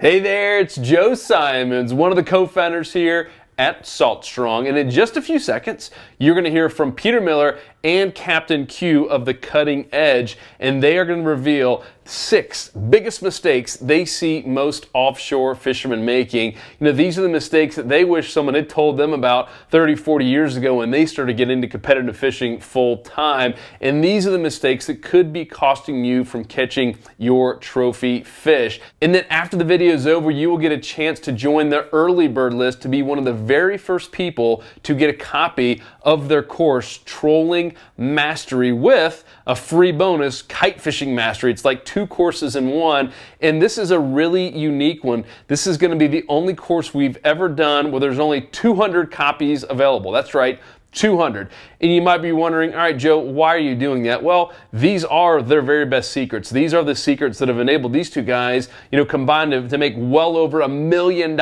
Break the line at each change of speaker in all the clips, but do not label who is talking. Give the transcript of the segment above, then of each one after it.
Hey there, it's Joe Simonds, one of the co-founders here at Salt Strong, and in just a few seconds, you're going to hear from Peter Miller and Captain Q of the Cutting Edge, and they are going to reveal 6 biggest mistakes they see most offshore fishermen making. These are the mistakes that they wish someone had told them about 30, 40 years ago when they started getting into competitive fishing full time. And these are the mistakes that could be costing you from catching your trophy fish. And then after the video is over, you will get a chance to join the early bird list to be one of the very first people to get a copy of their course, Trolling Mastery, with a free bonus, Kite Fishing Mastery. It's like 2 courses in one, and this is a really unique one. This is going to be the only course we've ever done where there's only 200 copies available. That's right, 200. And you might be wondering, all right, Joe, why are you doing that? Well, these are their very best secrets. These are the secrets that have enabled these two guys, combined to make well over $1 million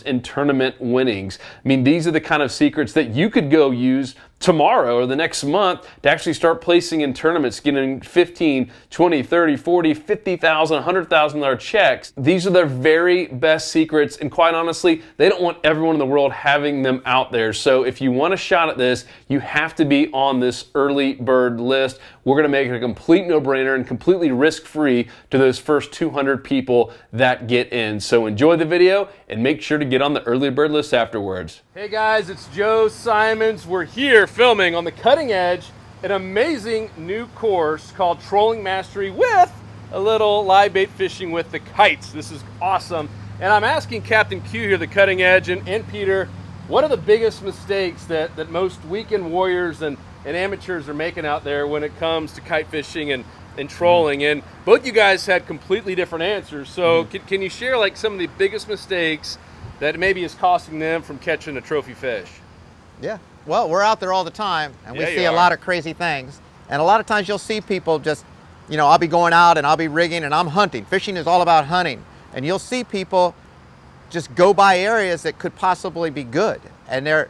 in tournament winnings. I mean, these are the kind of secrets that you could go use tomorrow or the next month to actually start placing in tournaments, getting 15, 20, 30, 40, 50,000, $100,000 checks. These are their very best secrets, and quite honestly, they don't want everyone in the world having them out there. So if you want a shot at this, you have to be on this early bird list. We're going to make it a complete no-brainer and completely risk-free to those first 200 people that get in. So enjoy the video and make sure to get on the early bird list afterwards. Hey guys, it's Joe Simonds. We're here filming on the Cutting Edge an amazing new course called Trolling Mastery with a little live bait fishing with the kites. This is awesome. And I'm asking Captain Q here, the Cutting Edge, and Peter, what are the biggest mistakes that most weekend warriors and amateurs are making out there when it comes to kite fishing and trolling? And both you guys had completely different answers. So can you share like some of the biggest mistakes that maybe is costing them from catching a trophy fish?
Yeah, well, we're out there all the time and we see a lot of crazy things. And a lot of times you'll see people just, I'll be going out and I'll be rigging and I'm hunting. Fishing is all about hunting. And you'll see people just go by areas that could possibly be good. And they're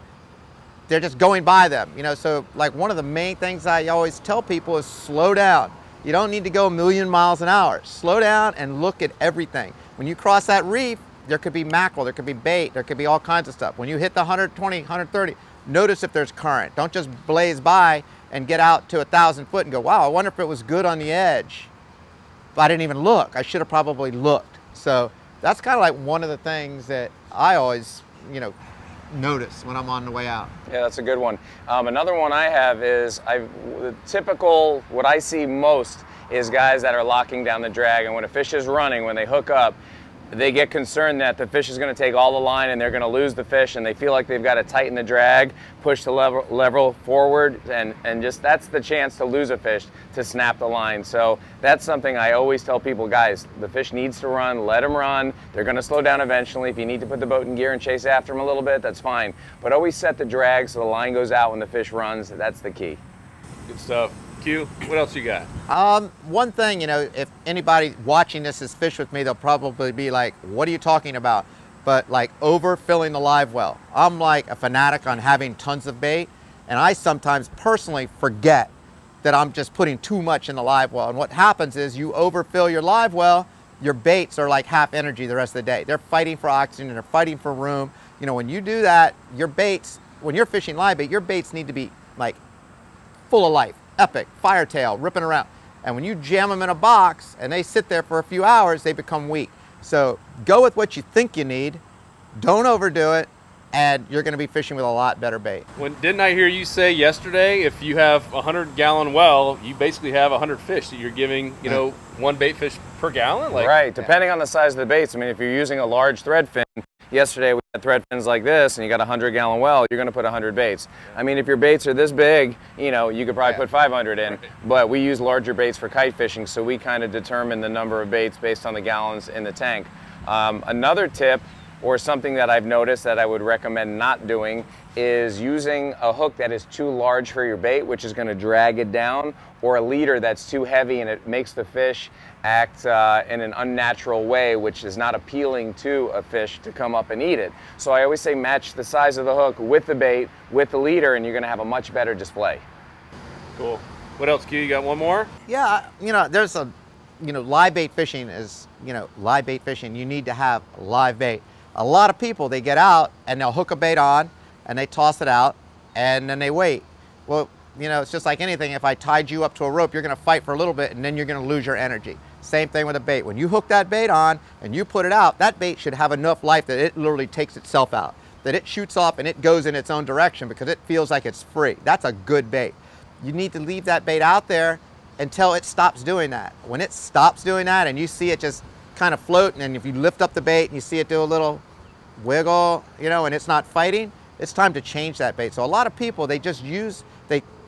just going by them, so like one of the main things I always tell people is slow down. You don't need to go 1,000,000 miles an hour. Slow down and look at everything. When you cross that reef, there could be mackerel, there could be bait, there could be all kinds of stuff. When you hit the 120, 130, notice if there's current. Don't just blaze by and get out to 1,000 foot and go, wow, I wonder if it was good on the edge. But I didn't even look. I should have probably looked. So that's kind of like one of the things that I always, notice when I'm on the way out.
Yeah, that's a good one. Another one I have is what I see most is guys that are locking down the drag, and when a fish is running, when they hook up, they get concerned that the fish is going to take all the line and they're going to lose the fish, and they feel like they've got to tighten the drag, push the level forward, and just that's the chance to lose a fish, to snap the line. So that's something I always tell people, guys, the fish needs to run, let them run. They're going to slow down eventually. If you need to put the boat in gear and chase after them a little bit, that's fine. But always set the drag so the line goes out when the fish runs. That's the key.
Good stuff. Q, what else you got?
One thing, if anybody watching this has fished with me, they'll probably be like, what are you talking about? But like overfilling the live well. I'm like a fanatic on having tons of bait, and I sometimes personally forget that I'm just putting too much in the live well. And what happens is you overfill your live well, your baits are like half energy the rest of the day. They're fighting for oxygen, they're fighting for room. When you do that, your baits, when you're fishing live bait, your baits need to be like full of life. Epic, firetail, ripping around. And when you jam them in a box and they sit there for a few hours, they become weak. So go with what you think you need, don't overdo it, and you're going to be fishing with a lot better bait.
Didn't I hear you say yesterday, if you have a 100-gallon well, you basically have 100 fish that you're giving, one bait fish per gallon?
Right, depending on the size of the baits. I mean, if you're using a large thread fin, yesterday we had thread fins like this, and you got a 100-gallon well, you're going to put 100 baits. I mean, if your baits are this big, you could probably put 500 in, but we use larger baits for kite fishing, so we kind of determine the number of baits based on the gallons in the tank. Another tip, or something that I've noticed that I would recommend not doing, is using a hook that is too large for your bait, which is going to drag it down, or a leader that's too heavy and it makes the fish act in an unnatural way, which is not appealing to a fish to come up and eat it. So I always say match the size of the hook with the bait, with the leader, and you're going to have a much better display.
Cool. What else, Q? You got one more?
Yeah, there's a, live bait fishing is live bait fishing, you need to have live bait. A lot of people, they get out and they'll hook a bait on and they toss it out and then they wait. Well, it's just like anything. If I tied you up to a rope, you're going to fight for a little bit and then you're going to lose your energy. Same thing with a bait. When you hook that bait on and you put it out, that bait should have enough life that it literally takes itself out, that it shoots off and it goes in its own direction because it feels like it's free. That's a good bait. You need to leave that bait out there until it stops doing that. When it stops doing that and you see it just kind of float, and if you lift up the bait and you see it do a little wiggle, and it's not fighting, it's time to change that bait. So a lot of people, they just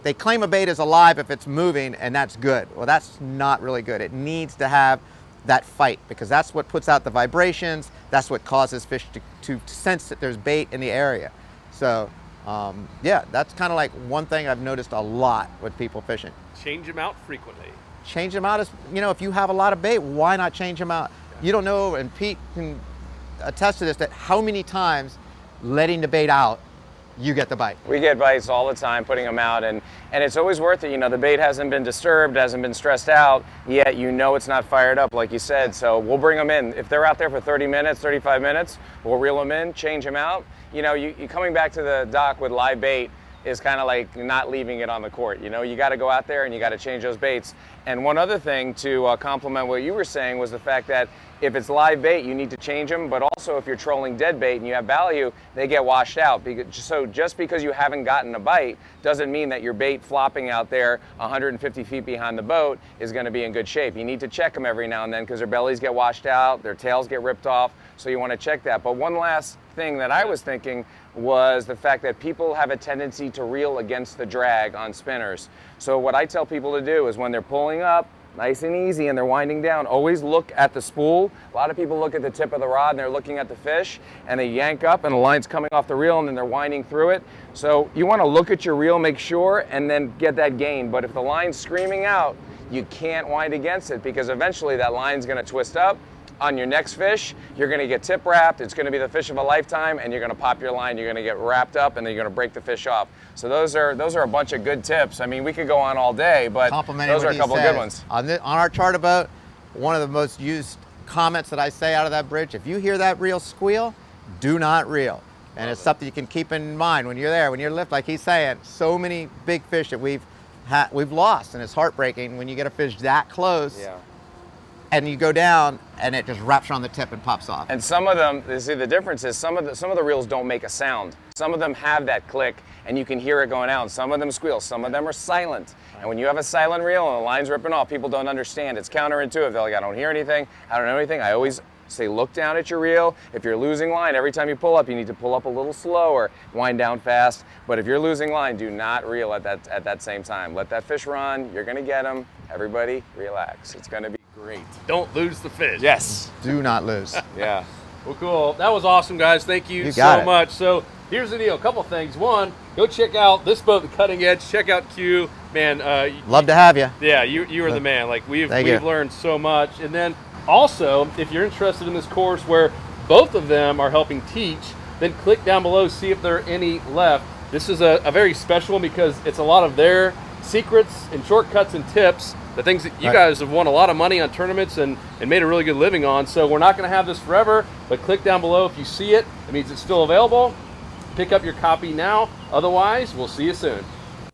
they claim a bait is alive if it's moving, and that's good. Well, that's not really good. It needs to have that fight because that's what puts out the vibrations. That's what causes fish to sense that there's bait in the area. So yeah, that's kind of like one thing I've noticed a lot with people fishing.
Change them out frequently.
Change them out. If you have a lot of bait, why not change them out? You don't know, and Pete can attest to this, that how many times letting the bait out, you get the bite.
We get bites all the time putting them out, and it's always worth it. The bait hasn't been disturbed, hasn't been stressed out, yet it's not fired up like you said. So we'll bring them in. If they're out there for 30 minutes, 35 minutes, we'll reel them in, change them out. You coming back to the dock with live bait is kind of like not leaving it on the court. You got to go out there and you got to change those baits. And one other thing to complement what you were saying was the fact that if it's live bait, you need to change them, but also if you're trolling dead bait and you have value, they get washed out. So just because you haven't gotten a bite doesn't mean that your bait flopping out there 150 feet behind the boat is going to be in good shape. You need to check them every now and then because their bellies get washed out, their tails get ripped off, so you want to check that. But one last thing that I was thinking was the fact that people have a tendency to reel against the drag on spinners. So what I tell people to do is when they're pulling up, nice and easy, and they're winding down, always look at the spool. A lot of people look at the tip of the rod and they're looking at the fish and they yank up and the line's coming off the reel and then they're winding through it. So you want to look at your reel, make sure, and then get that gain. But if the line's screaming out, you can't wind against it because eventually that line's going to twist up. On your next fish, you're going to get tip wrapped. It's going to be the fish of a lifetime, and you're going to pop your line. You're going to get wrapped up, and then you're going to break the fish off. So those are a bunch of good tips. I mean, we could go on all day, but those are a couple of good ones.
On our charter boat, one of the most used comments that I say out of that bridge: if you hear that reel squeal, do not reel. And it's something you can keep in mind when you're there, when you're lift. Like he's saying, so many big fish that we've lost, and it's heartbreaking when you get a fish that close.
Yeah.
And you go down and it just wraps on the tip and pops off.
And some of them, you see the difference is some of the reels don't make a sound. Some of them have that click and you can hear it going out. And some of them squeal, some of them are silent. And when you have a silent reel and the line's ripping off, people don't understand. It's counterintuitive. They're like, I don't hear anything, I don't know anything. I always say look down at your reel. If you're losing line, every time you pull up, you need to pull up a little slower, wind down fast. But if you're losing line, do not reel at that same time. Let that fish run, you're gonna get them. Everybody relax, it's gonna be great.
Don't lose the fish.
Yes.
Do not lose.
Yeah.
Well, cool. That was awesome, guys. Thank you
got
so
it.
much. So here's the deal. A couple things. One, go check out this boat, the Cutting Edge. Check out Q. Man,
love to have you.
Yeah, you are the man. Like we've
you.
learned so much. And then also, if you're interested in this course where both of them are helping teach, then click down below, see if there are any left. This is a very special one because it's a lot of their secrets and shortcuts and tips, the things that you guys have won a lot of money on tournaments and made a really good living on. So we're not going to have this forever, but click down below if you see it. It means it's still available. Pick up your copy now. Otherwise, we'll see you soon.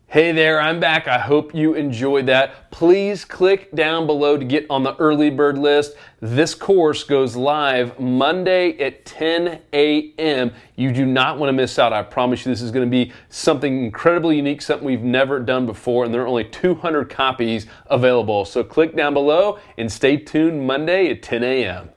Hey there, I'm back. I hope you enjoyed that. Please click down below to get on the early bird list. This course goes live Monday at 10 a.m. You do not want to miss out. I promise you this is going to be something incredibly unique, something we've never done before, and there are only 200 copies available. So click down below and stay tuned Monday at 10 a.m.